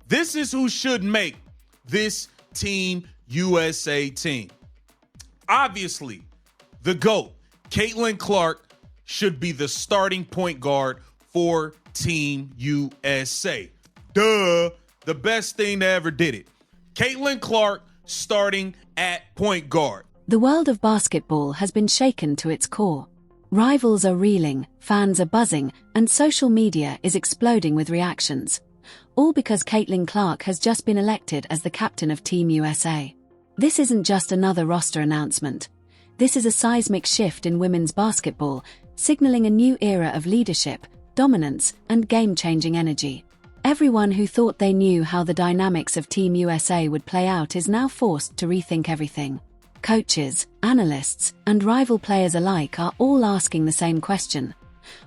This is who should make this Team USA team. Obviously, the GOAT, Caitlin Clark, should be the starting point guard for Team USA. Duh, the best thing that ever did it. Caitlin Clark starting at point guard. The world of basketball has been shaken to its core. Rivals are reeling, fans are buzzing, and social media is exploding with reactions. All because Caitlin Clark has just been elected as the captain of Team USA. This isn't just another roster announcement. This is a seismic shift in women's basketball, signaling a new era of leadership, dominance, and game-changing energy. Everyone who thought they knew how the dynamics of Team USA would play out is now forced to rethink everything. Coaches, analysts, and rival players alike are all asking the same question.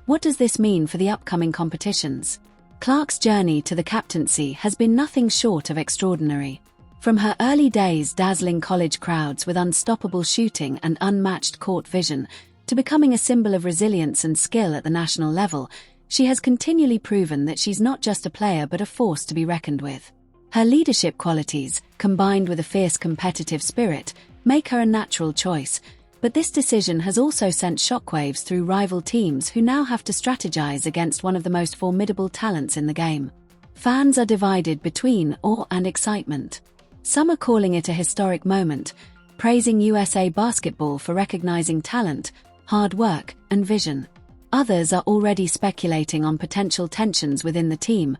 What does this mean for the upcoming competitions? Clark's journey to the captaincy has been nothing short of extraordinary. From her early days dazzling college crowds with unstoppable shooting and unmatched court vision, to becoming a symbol of resilience and skill at the national level, she has continually proven that she's not just a player but a force to be reckoned with. Her leadership qualities, combined with a fierce competitive spirit, make her a natural choice, but this decision has also sent shockwaves through rival teams who now have to strategize against one of the most formidable talents in the game. Fans are divided between awe and excitement. Some are calling it a historic moment, praising USA basketball for recognizing talent, hard work, and vision. Others are already speculating on potential tensions within the team,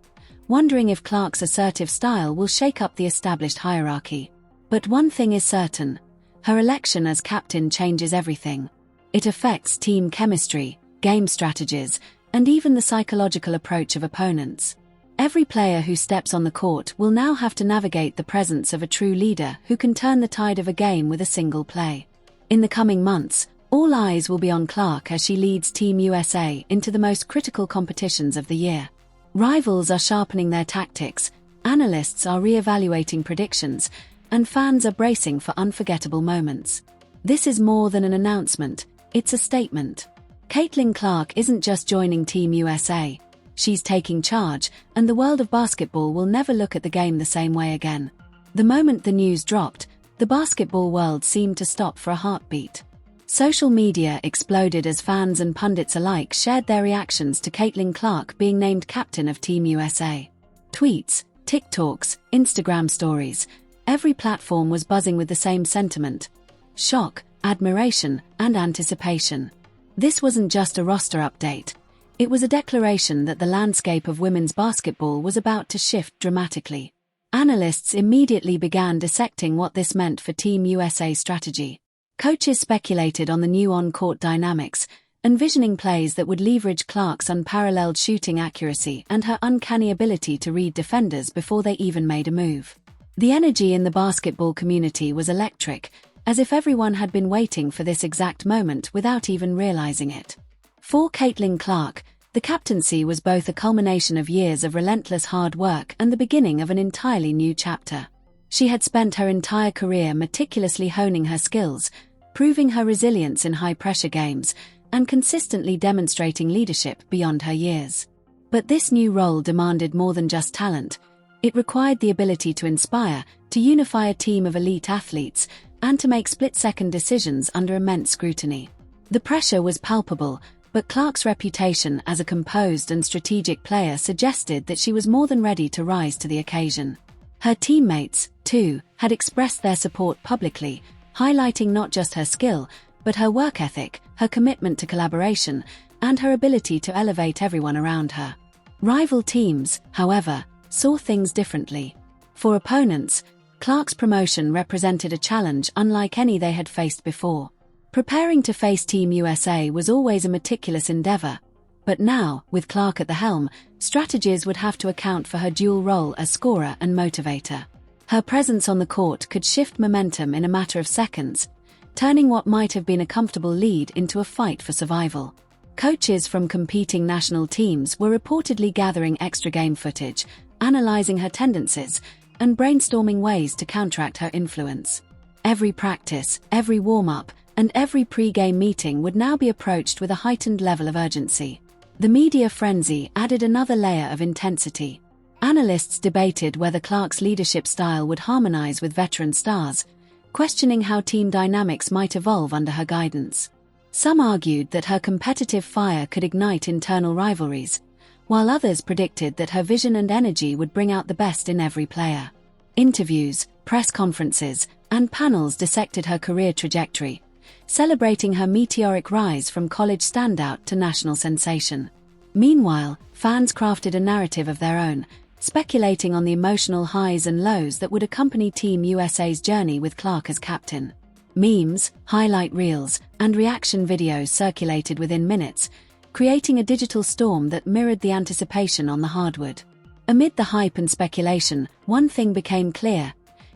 wondering if Clark's assertive style will shake up the established hierarchy. But one thing is certain: her election as captain changes everything. It affects team chemistry, game strategies, and even the psychological approach of opponents. Every player who steps on the court will now have to navigate the presence of a true leader who can turn the tide of a game with a single play. In the coming months, all eyes will be on Clark as she leads Team USA into the most critical competitions of the year. Rivals are sharpening their tactics, analysts are re-evaluating predictions, and fans are bracing for unforgettable moments. This is more than an announcement, it's a statement. Caitlin Clark isn't just joining Team USA. She's taking charge, and the world of basketball will never look at the game the same way again. The moment the news dropped, the basketball world seemed to stop for a heartbeat. Social media exploded as fans and pundits alike shared their reactions to Caitlin Clark being named captain of Team USA. Tweets, TikToks, Instagram stories, every platform was buzzing with the same sentiment: shock, admiration, and anticipation. This wasn't just a roster update. It was a declaration that the landscape of women's basketball was about to shift dramatically. Analysts immediately began dissecting what this meant for Team USA's strategy. Coaches speculated on the new on-court dynamics, envisioning plays that would leverage Clark's unparalleled shooting accuracy and her uncanny ability to read defenders before they even made a move. The energy in the basketball community was electric, as if everyone had been waiting for this exact moment without even realizing it. For Caitlin Clark, the captaincy was both a culmination of years of relentless hard work and the beginning of an entirely new chapter. She had spent her entire career meticulously honing her skills, proving her resilience in high-pressure games, and consistently demonstrating leadership beyond her years. But this new role demanded more than just talent. It required the ability to inspire, to unify a team of elite athletes, and to make split-second decisions under immense scrutiny. The pressure was palpable, but Clark's reputation as a composed and strategic player suggested that she was more than ready to rise to the occasion. Her teammates, too, had expressed their support publicly, highlighting not just her skill, but her work ethic, her commitment to collaboration, and her ability to elevate everyone around her. Rival teams, however, saw things differently. For opponents, Clark's promotion represented a challenge unlike any they had faced before. Preparing to face Team USA was always a meticulous endeavor, but now, with Clark at the helm, strategies would have to account for her dual role as scorer and motivator. Her presence on the court could shift momentum in a matter of seconds, turning what might have been a comfortable lead into a fight for survival. Coaches from competing national teams were reportedly gathering extra game footage, analyzing her tendencies, and brainstorming ways to counteract her influence. Every practice, every warm-up, and every pre-game meeting would now be approached with a heightened level of urgency. The media frenzy added another layer of intensity. Analysts debated whether Clark's leadership style would harmonize with veteran stars, questioning how team dynamics might evolve under her guidance. Some argued that her competitive fire could ignite internal rivalries, while others predicted that her vision and energy would bring out the best in every player. Interviews, press conferences, and panels dissected her career trajectory, celebrating her meteoric rise from college standout to national sensation. Meanwhile, fans crafted a narrative of their own, speculating on the emotional highs and lows that would accompany Team USA's journey with Clark as captain. Memes, highlight reels, and reaction videos circulated within minutes, creating a digital storm that mirrored the anticipation on the hardwood. Amid the hype and speculation, one thing became clear.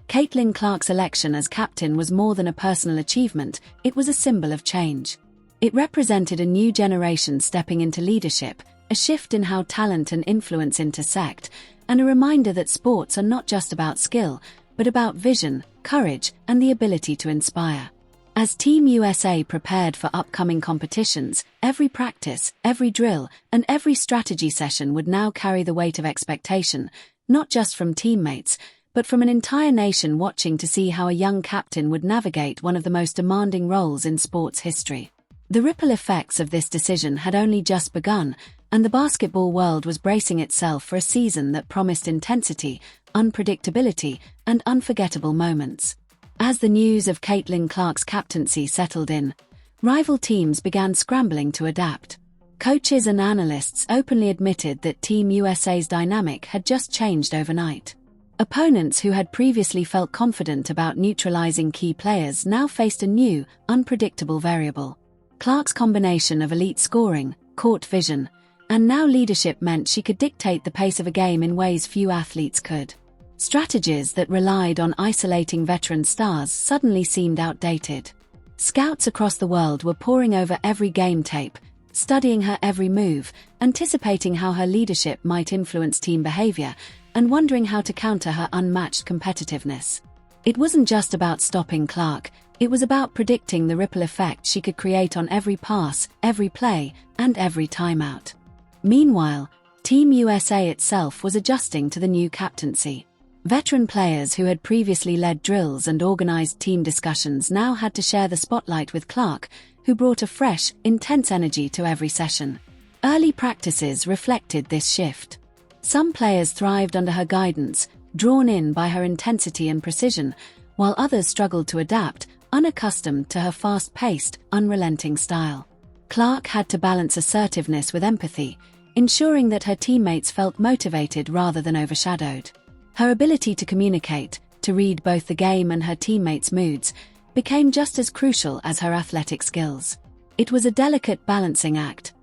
Caitlin Clark's election as captain was more than a personal achievement, it was a symbol of change. It represented a new generation stepping into leadership, a shift in how talent and influence intersect, and a reminder that sports are not just about skill, but about vision, courage, and the ability to inspire. As Team USA prepared for upcoming competitions, every practice, every drill, and every strategy session would now carry the weight of expectation, not just from teammates, but from an entire nation watching to see how a young captain would navigate one of the most demanding roles in sports history. The ripple effects of this decision had only just begun, and the basketball world was bracing itself for a season that promised intensity, unpredictability, and unforgettable moments. As the news of Caitlin Clark's captaincy settled in, rival teams began scrambling to adapt. Coaches and analysts openly admitted that Team USA's dynamic had just changed overnight. Opponents who had previously felt confident about neutralizing key players now faced a new, unpredictable variable. Clark's combination of elite scoring, court vision, and now leadership meant she could dictate the pace of a game in ways few athletes could. Strategies that relied on isolating veteran stars suddenly seemed outdated. Scouts across the world were poring over every game tape, studying her every move, anticipating how her leadership might influence team behavior, and wondering how to counter her unmatched competitiveness. It wasn't just about stopping Clark, it was about predicting the ripple effect she could create on every pass, every play, and every timeout. Meanwhile, Team USA itself was adjusting to the new captaincy. Veteran players who had previously led drills and organized team discussions now had to share the spotlight with Clark, who brought a fresh, intense energy to every session. Early practices reflected this shift. Some players thrived under her guidance, drawn in by her intensity and precision, while others struggled to adapt, unaccustomed to her fast-paced, unrelenting style. Clark had to balance assertiveness with empathy, ensuring that her teammates felt motivated rather than overshadowed. Her ability to communicate, to read both the game and her teammates' moods, became just as crucial as her athletic skills. It was a delicate balancing act,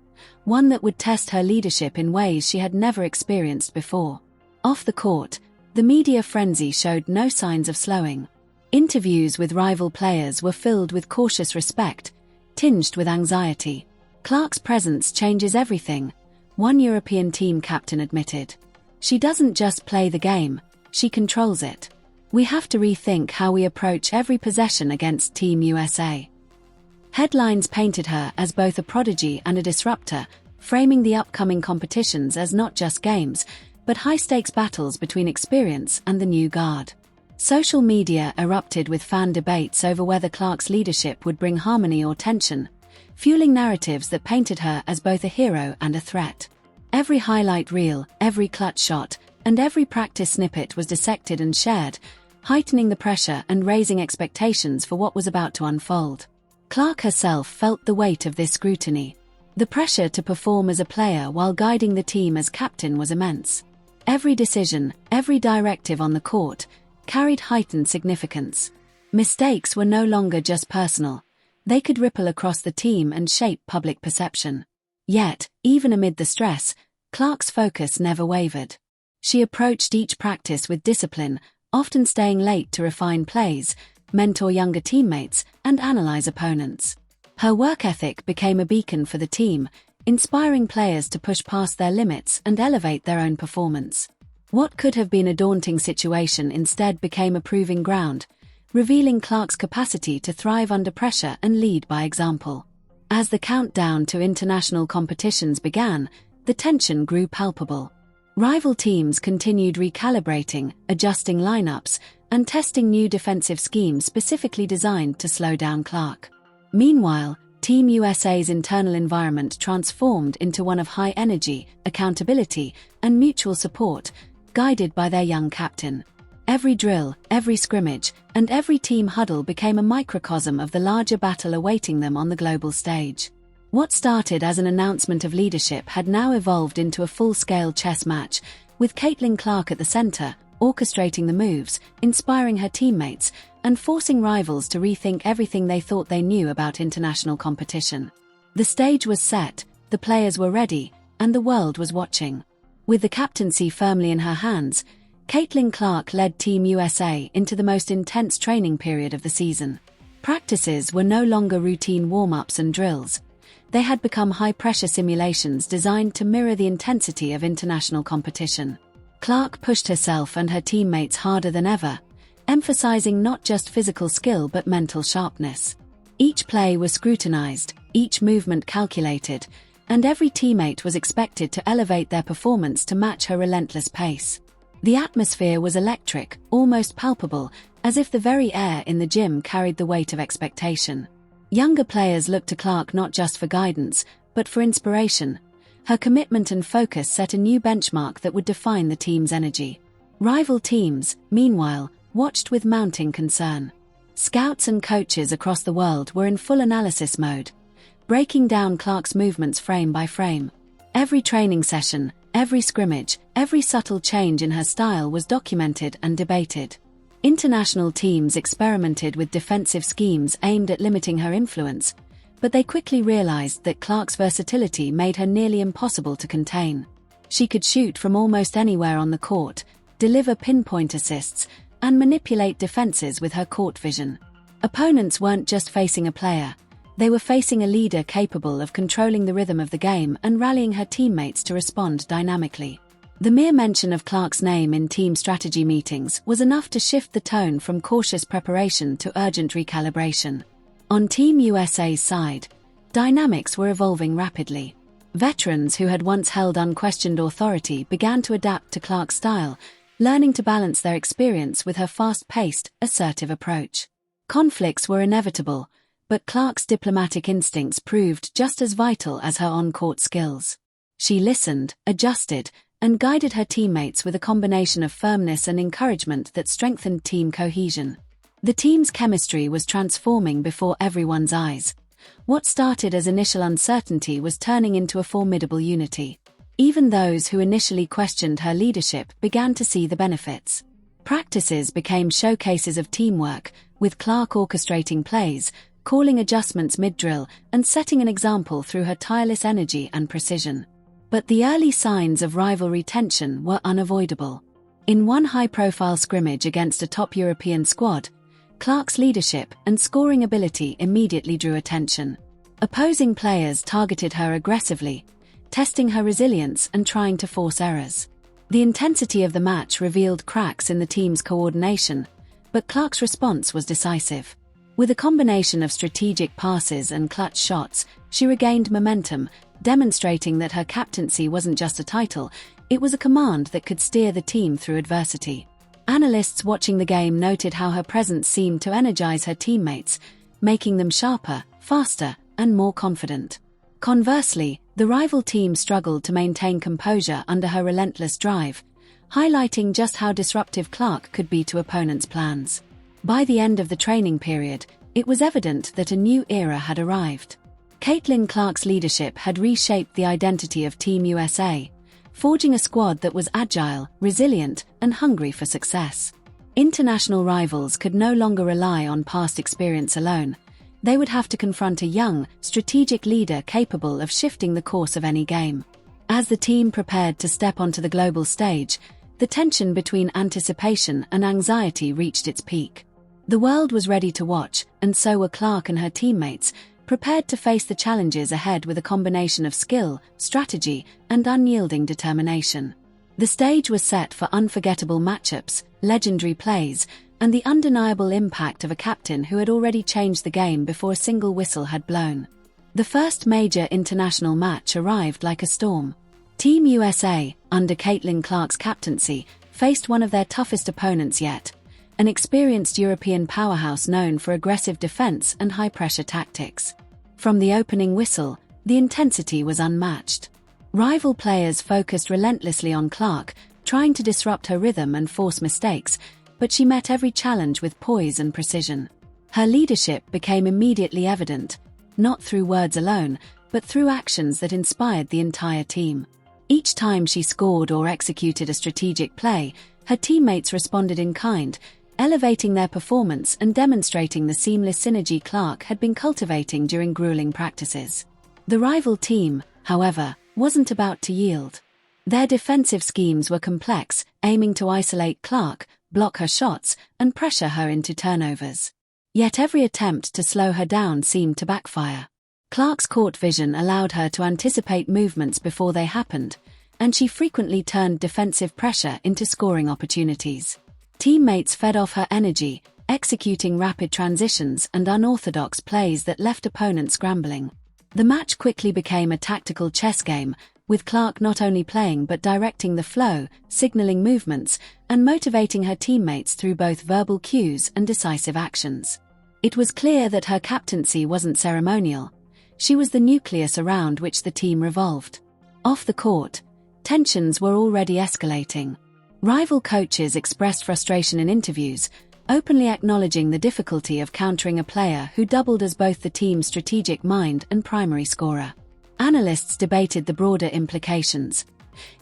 one that would test her leadership in ways she had never experienced before. Off the court, the media frenzy showed no signs of slowing. Interviews with rival players were filled with cautious respect, tinged with anxiety. Clark's presence changes everything, one European team captain admitted. She doesn't just play the game, she controls it. We have to rethink how we approach every possession against Team USA. Headlines painted her as both a prodigy and a disruptor, framing the upcoming competitions as not just games, but high-stakes battles between experience and the new guard. Social media erupted with fan debates over whether Clark's leadership would bring harmony or tension, fueling narratives that painted her as both a hero and a threat. Every highlight reel, every clutch shot, and every practice snippet was dissected and shared, heightening the pressure and raising expectations for what was about to unfold. Clark herself felt the weight of this scrutiny. The pressure to perform as a player while guiding the team as captain was immense. Every decision, every directive on the court, carried heightened significance. Mistakes were no longer just personal. They could ripple across the team and shape public perception. Yet, even amid the stress, Clark's focus never wavered. She approached each practice with discipline, often staying late to refine plays, mentor younger teammates, and analyze opponents. Her work ethic became a beacon for the team, inspiring players to push past their limits and elevate their own performance. What could have been a daunting situation instead became a proving ground, revealing Clark's capacity to thrive under pressure and lead by example. As the countdown to international competitions began, the tension grew palpable. Rival teams continued recalibrating, adjusting lineups, and testing new defensive schemes specifically designed to slow down Clark. Meanwhile, Team USA's internal environment transformed into one of high energy, accountability, and mutual support, guided by their young captain. Every drill, every scrimmage, and every team huddle became a microcosm of the larger battle awaiting them on the global stage. What started as an announcement of leadership had now evolved into a full-scale chess match, with Caitlin Clark at the center, orchestrating the moves, inspiring her teammates, and forcing rivals to rethink everything they thought they knew about international competition. The stage was set, the players were ready, and the world was watching. With the captaincy firmly in her hands, Caitlin Clark led Team USA into the most intense training period of the season. Practices were no longer routine warm-ups and drills. They had become high-pressure simulations designed to mirror the intensity of international competition. Clark pushed herself and her teammates harder than ever, emphasizing not just physical skill but mental sharpness. Each play was scrutinized, each movement calculated, and every teammate was expected to elevate their performance to match her relentless pace. The atmosphere was electric, almost palpable, as if the very air in the gym carried the weight of expectation. Younger players looked to Clark not just for guidance, but for inspiration. Her commitment and focus set a new benchmark that would define the team's energy. Rival teams, meanwhile, watched with mounting concern. Scouts and coaches across the world were in full analysis mode, breaking down Clark's movements frame by frame. Every training session, every scrimmage, every subtle change in her style was documented and debated. International teams experimented with defensive schemes aimed at limiting her influence, but they quickly realized that Clark's versatility made her nearly impossible to contain. She could shoot from almost anywhere on the court, deliver pinpoint assists, and manipulate defenses with her court vision. Opponents weren't just facing a player, they were facing a leader capable of controlling the rhythm of the game and rallying her teammates to respond dynamically. The mere mention of Clark's name in team strategy meetings was enough to shift the tone from cautious preparation to urgent recalibration. On Team USA's side, dynamics were evolving rapidly. Veterans who had once held unquestioned authority began to adapt to Clark's style, learning to balance their experience with her fast-paced, assertive approach. Conflicts were inevitable, but Clark's diplomatic instincts proved just as vital as her on-court skills. She listened, adjusted, and guided her teammates with a combination of firmness and encouragement that strengthened team cohesion. The team's chemistry was transforming before everyone's eyes. What started as initial uncertainty was turning into a formidable unity. Even those who initially questioned her leadership began to see the benefits. Practices became showcases of teamwork, with Clark orchestrating plays, calling adjustments mid-drill, and setting an example through her tireless energy and precision. But the early signs of rivalry tension were unavoidable. In one high-profile scrimmage against a top European squad, Clark's leadership and scoring ability immediately drew attention. Opposing players targeted her aggressively, testing her resilience and trying to force errors. The intensity of the match revealed cracks in the team's coordination, but Clark's response was decisive. With a combination of strategic passes and clutch shots, she regained momentum, demonstrating that her captaincy wasn't just a title, it was a command that could steer the team through adversity. Analysts watching the game noted how her presence seemed to energize her teammates, making them sharper, faster, and more confident. Conversely, the rival team struggled to maintain composure under her relentless drive, highlighting just how disruptive Clark could be to opponents' plans. By the end of the training period, it was evident that a new era had arrived. Caitlin Clark's leadership had reshaped the identity of Team USA, forging a squad that was agile, resilient, and hungry for success. International rivals could no longer rely on past experience alone. They would have to confront a young, strategic leader capable of shifting the course of any game. As the team prepared to step onto the global stage, the tension between anticipation and anxiety reached its peak. The world was ready to watch, and so were Clark and her teammates, prepared to face the challenges ahead with a combination of skill, strategy, and unyielding determination. The stage was set for unforgettable matchups, legendary plays, and the undeniable impact of a captain who had already changed the game before a single whistle had blown. The first major international match arrived like a storm. Team USA, under Caitlin Clark's captaincy, faced one of their toughest opponents yet, an experienced European powerhouse known for aggressive defense and high-pressure tactics. From the opening whistle, the intensity was unmatched. Rival players focused relentlessly on Clark, trying to disrupt her rhythm and force mistakes, but she met every challenge with poise and precision. Her leadership became immediately evident, not through words alone, but through actions that inspired the entire team. Each time she scored or executed a strategic play, her teammates responded in kind, elevating their performance and demonstrating the seamless synergy Clark had been cultivating during grueling practices. The rival team, however, wasn't about to yield. Their defensive schemes were complex, aiming to isolate Clark, block her shots, and pressure her into turnovers. Yet every attempt to slow her down seemed to backfire. Clark's court vision allowed her to anticipate movements before they happened, and she frequently turned defensive pressure into scoring opportunities. Teammates fed off her energy, executing rapid transitions and unorthodox plays that left opponents scrambling. The match quickly became a tactical chess game, with Clark not only playing but directing the flow, signaling movements, and motivating her teammates through both verbal cues and decisive actions. It was clear that her captaincy wasn't ceremonial. She was the nucleus around which the team revolved. Off the court, tensions were already escalating. Rival coaches expressed frustration in interviews, openly acknowledging the difficulty of countering a player who doubled as both the team's strategic mind and primary scorer. Analysts debated the broader implications.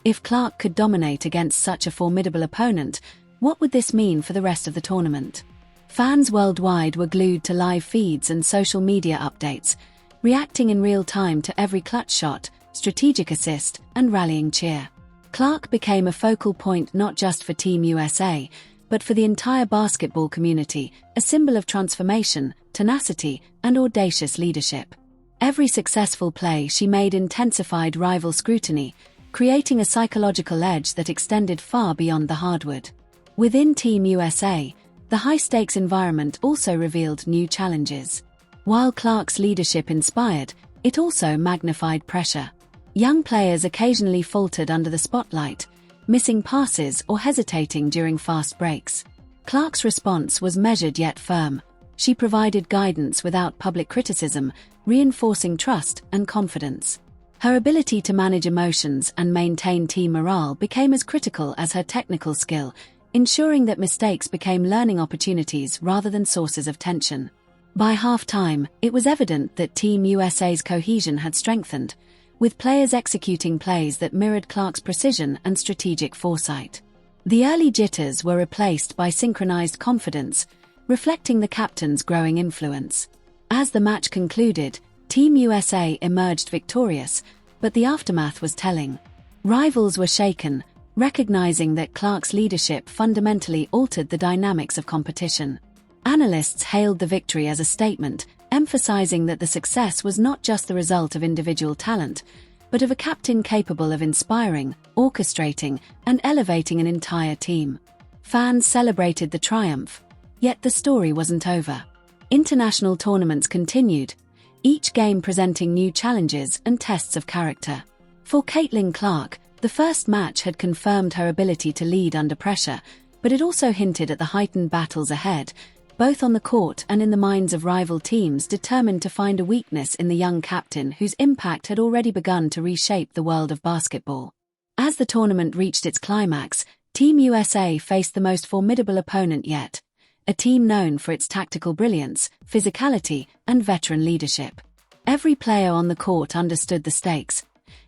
If Clark could dominate against such a formidable opponent, what would this mean for the rest of the tournament? Fans worldwide were glued to live feeds and social media updates, reacting in real time to every clutch shot, strategic assist, and rallying cheer. Clark became a focal point not just for Team USA, but for the entire basketball community, a symbol of transformation, tenacity, and audacious leadership. Every successful play she made intensified rival scrutiny, creating a psychological edge that extended far beyond the hardwood. Within Team USA, the high-stakes environment also revealed new challenges. While Clark's leadership inspired, it also magnified pressure. Young players occasionally faltered under the spotlight, missing passes or hesitating during fast breaks. Clark's response was measured yet firm. She provided guidance without public criticism, reinforcing trust and confidence. Her ability to manage emotions and maintain team morale became as critical as her technical skill, ensuring that mistakes became learning opportunities rather than sources of tension. By halftime, it was evident that Team USA's cohesion had strengthened, with players executing plays that mirrored Clark's precision and strategic foresight. The early jitters were replaced by synchronized confidence, reflecting the captain's growing influence. As the match concluded, Team USA emerged victorious, but the aftermath was telling. Rivals were shaken, recognizing that Clark's leadership fundamentally altered the dynamics of competition. Analysts hailed the victory as a statement, emphasizing that the success was not just the result of individual talent, but of a captain capable of inspiring, orchestrating, and elevating an entire team. Fans celebrated the triumph, yet the story wasn't over. International tournaments continued, each game presenting new challenges and tests of character. For Caitlin Clark, the first match had confirmed her ability to lead under pressure, but it also hinted at the heightened battles ahead, both on the court and in the minds of rival teams determined to find a weakness in the young captain whose impact had already begun to reshape the world of basketball. As the tournament reached its climax, Team USA faced the most formidable opponent yet, a team known for its tactical brilliance, physicality, and veteran leadership. Every player on the court understood the stakes.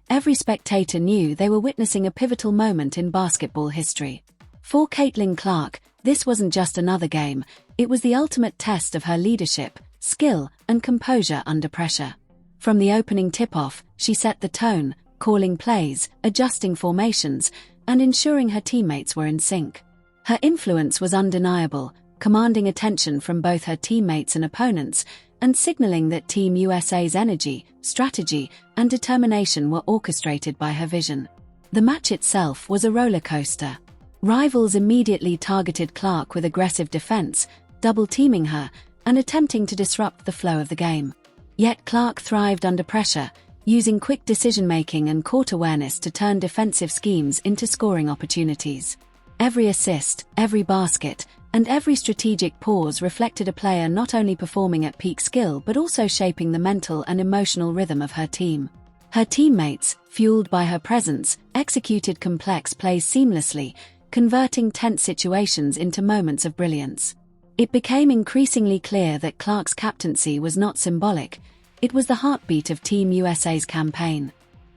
Every spectator knew they were witnessing a pivotal moment in basketball history. For Caitlin Clark, this wasn't just another game, it was the ultimate test of her leadership, skill, and composure under pressure. From the opening tip-off, she set the tone, calling plays, adjusting formations, and ensuring her teammates were in sync. Her influence was undeniable, commanding attention from both her teammates and opponents, and signaling that Team USA's energy, strategy, and determination were orchestrated by her vision. The match itself was a roller coaster. Rivals immediately targeted Clark with aggressive defense, double-teaming her, and attempting to disrupt the flow of the game. Yet Clark thrived under pressure, using quick decision-making and court awareness to turn defensive schemes into scoring opportunities. Every assist, every basket, and every strategic pause reflected a player not only performing at peak skill but also shaping the mental and emotional rhythm of her team. Her teammates, fueled by her presence, executed complex plays seamlessly, converting tense situations into moments of brilliance. It became increasingly clear that Clark's captaincy was not symbolic, it was the heartbeat of Team USA's campaign.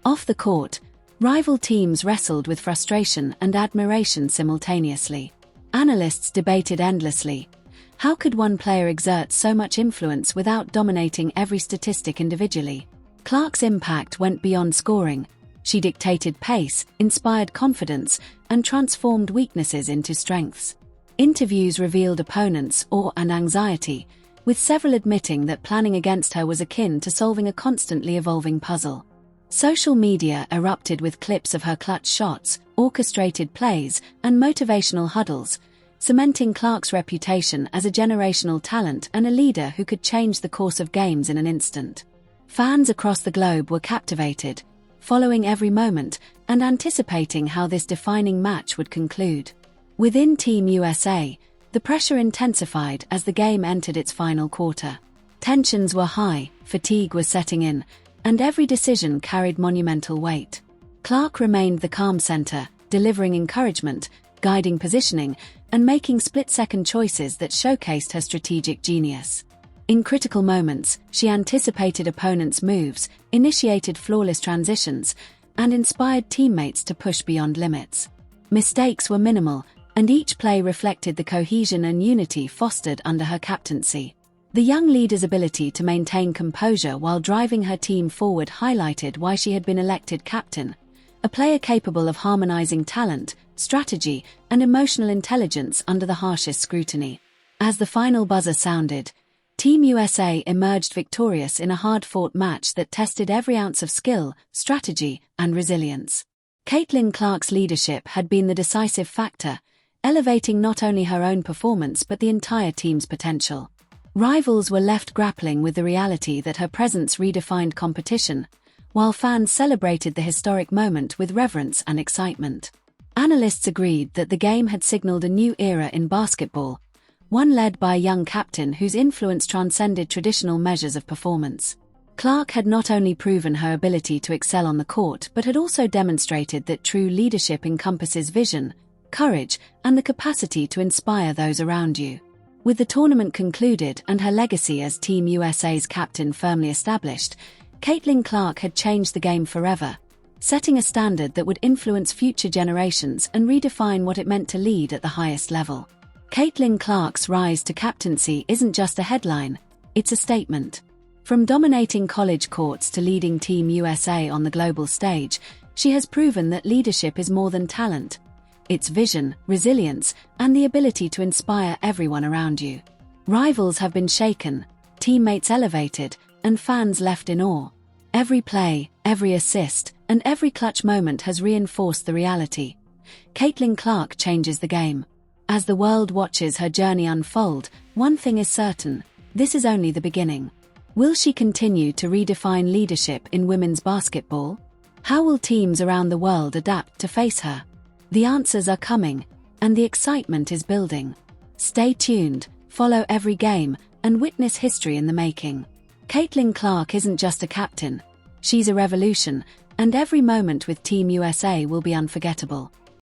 Off the court, rival teams wrestled with frustration and admiration simultaneously. Analysts debated endlessly. How could one player exert so much influence without dominating every statistic individually? Clark's impact went beyond scoring. She dictated pace, inspired confidence, and transformed weaknesses into strengths. Interviews revealed opponents' awe and anxiety, with several admitting that planning against her was akin to solving a constantly evolving puzzle. Social media erupted with clips of her clutch shots, orchestrated plays, and motivational huddles, cementing Clark's reputation as a generational talent and a leader who could change the course of games in an instant. Fans across the globe were captivated, following every moment and anticipating how this defining match would conclude. Within Team USA, the pressure intensified as the game entered its final quarter. Tensions were high, fatigue was setting in, and every decision carried monumental weight. Clark remained the calm center, delivering encouragement, guiding positioning, and making split-second choices that showcased her strategic genius. In critical moments, she anticipated opponents' moves, initiated flawless transitions, and inspired teammates to push beyond limits. Mistakes were minimal, and each play reflected the cohesion and unity fostered under her captaincy. The young leader's ability to maintain composure while driving her team forward highlighted why she had been elected captain, a player capable of harmonizing talent, strategy, and emotional intelligence under the harshest scrutiny. As the final buzzer sounded, Team USA emerged victorious in a hard-fought match that tested every ounce of skill, strategy, and resilience. Caitlin Clark's leadership had been the decisive factor, elevating not only her own performance but the entire team's potential. Rivals were left grappling with the reality that her presence redefined competition, while fans celebrated the historic moment with reverence and excitement. Analysts agreed that the game had signaled a new era in basketball, one led by a young captain whose influence transcended traditional measures of performance. Clark had not only proven her ability to excel on the court but had also demonstrated that true leadership encompasses vision, courage, and the capacity to inspire those around you. With the tournament concluded and her legacy as Team USA's captain firmly established, Caitlin Clark had changed the game forever, setting a standard that would influence future generations and redefine what it meant to lead at the highest level. Caitlin Clark's rise to captaincy isn't just a headline, it's a statement. From dominating college courts to leading Team USA on the global stage, she has proven that leadership is more than talent. It's vision, resilience, and the ability to inspire everyone around you. Rivals have been shaken, teammates elevated, and fans left in awe. Every play, every assist, and every clutch moment has reinforced the reality. Caitlin Clark changes the game. As the world watches her journey unfold, one thing is certain: this is only the beginning. Will she continue to redefine leadership in women's basketball? How will teams around the world adapt to face her? The answers are coming, and the excitement is building. Stay tuned, follow every game, and witness history in the making. Caitlin Clark isn't just a captain, she's a revolution, and every moment with Team USA will be unforgettable.